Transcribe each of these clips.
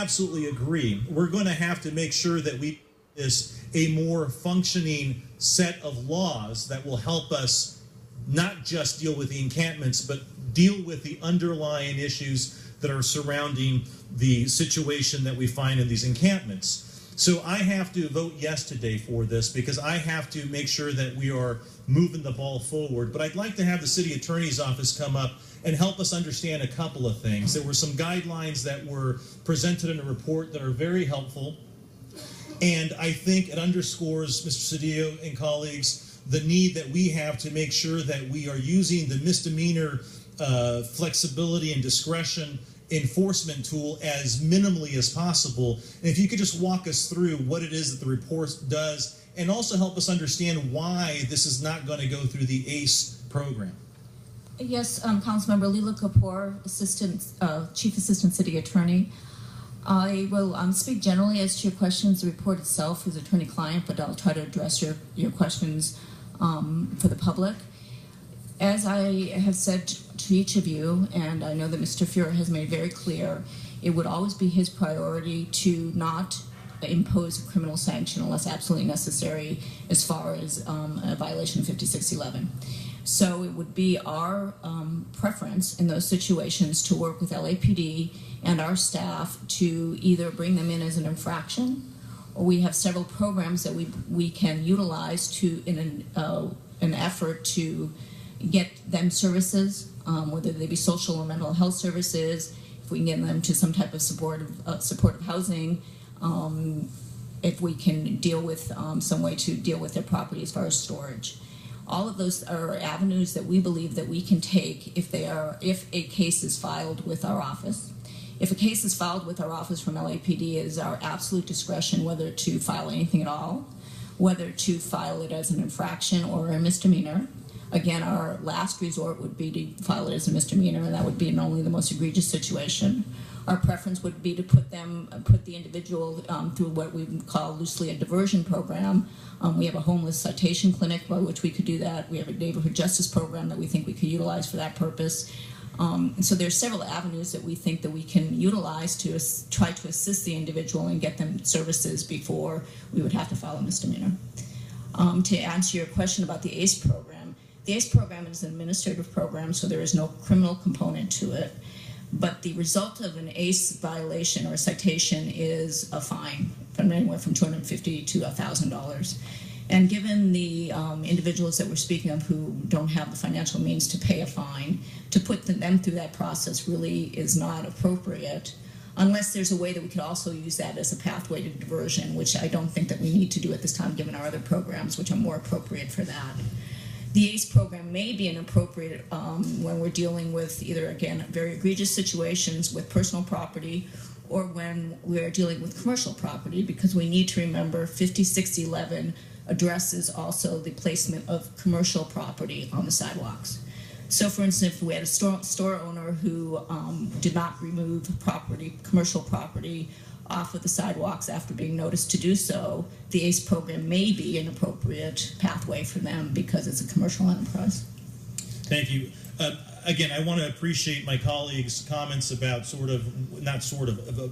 absolutely agree. We're going to have to make sure that we is a more functioning set of laws that will help us not just deal with the encampments, but deal with the underlying issues that are surrounding the situation that we find in these encampments. So I have to vote yes today for this because I have to make sure that we are moving the ball forward. But I'd like to have the city attorney's office come up and help us understand a couple of things. There were some guidelines that were presented in a report that are very helpful. And I think it underscores, Mr. Cedillo and colleagues, the need that we have to make sure that we are using the misdemeanor flexibility and discretion enforcement tool as minimally as possible. And if you could just walk us through what it is that the report does and also help us understand why this is not going to go through the ACE program. Yes, Councilmember Leela Kapur, Chief Assistant City Attorney. I will speak generally as to your questions. The report itself is attorney-client, but I'll try to address your questions for the public. As I have said to each of you, and I know that Mr. Fuhrer has made very clear, it would always be his priority to not impose a criminal sanction unless absolutely necessary as far as a violation of 5611. So it would be our preference in those situations to work with LAPD and our staff to either bring them in as an infraction, or we have several programs that we can utilize to in an effort to get them services, whether they be social or mental health services, if we can get them to some type of supportive housing, if we can deal with some way to deal with their property as far as storage. All of those are avenues that we believe that we can take if a case is filed with our office. If a case is filed with our office from LAPD, it is our absolute discretion whether to file anything at all, whether to file it as an infraction or a misdemeanor. Again, our last resort would be to file it as a misdemeanor, and that would be in only the most egregious situation. Our preference would be to put the individual through what we call loosely a diversion program. We have a homeless citation clinic by which we could do that. We have a neighborhood justice program that we think we could utilize for that purpose. So there's several avenues that we think that we can utilize to try to assist the individual and get them services before we would have to file a misdemeanor. To answer your question about the ACE program, the ACE program is an administrative program, so there is no criminal component to it. But the result of an ACE violation or a citation is a fine from anywhere from $250 to $1,000. And given the individuals that we're speaking of who don't have the financial means to pay a fine, to put them through that process really is not appropriate, unless there's a way that we could also use that as a pathway to diversion, which I don't think that we need to do at this time given our other programs, which are more appropriate for that. The ACE program may be inappropriate when we're dealing with either, again, very egregious situations with personal property or when we're dealing with commercial property, because we need to remember 5611 addresses also the placement of commercial property on the sidewalks. So for instance, if we had a store owner who did not remove commercial property off of the sidewalks after being noticed to do so, the ACE program may be an appropriate pathway for them because it's a commercial enterprise. Thank you. Again, I want to appreciate my colleagues' comments about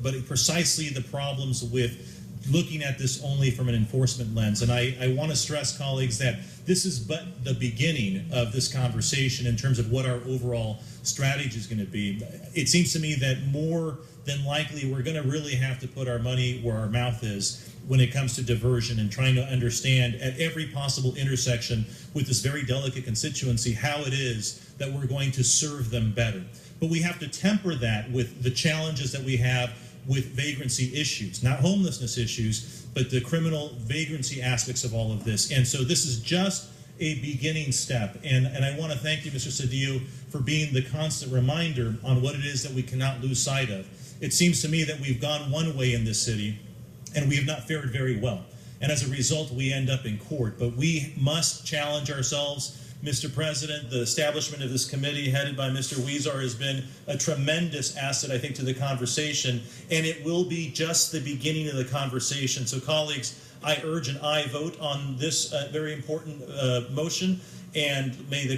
but precisely the problems with looking at this only from an enforcement lens. And I want to stress, colleagues, that this is but the beginning of this conversation in terms of what our overall strategy is going to be. It seems to me that more than likely we're going to really have to put our money where our mouth is when it comes to diversion and trying to understand at every possible intersection with this very delicate constituency how it is that we're going to serve them better. But we have to temper that with the challenges that we have with vagrancy issues, not homelessness issues, but the criminal vagrancy aspects of all of this. And so this is just a beginning step. And I want to thank you, Mr. Cedillo, for being the constant reminder on what it is that we cannot lose sight of. It seems to me that we've gone one way in this city, and we have not fared very well. And as a result, we end up in court. But we must challenge ourselves. Mr. President, the establishment of this committee headed by Mr. Weezar has been a tremendous asset, I think, to the conversation, and it will be just the beginning of the conversation. So, colleagues, I urge an aye vote on this very important motion, and may the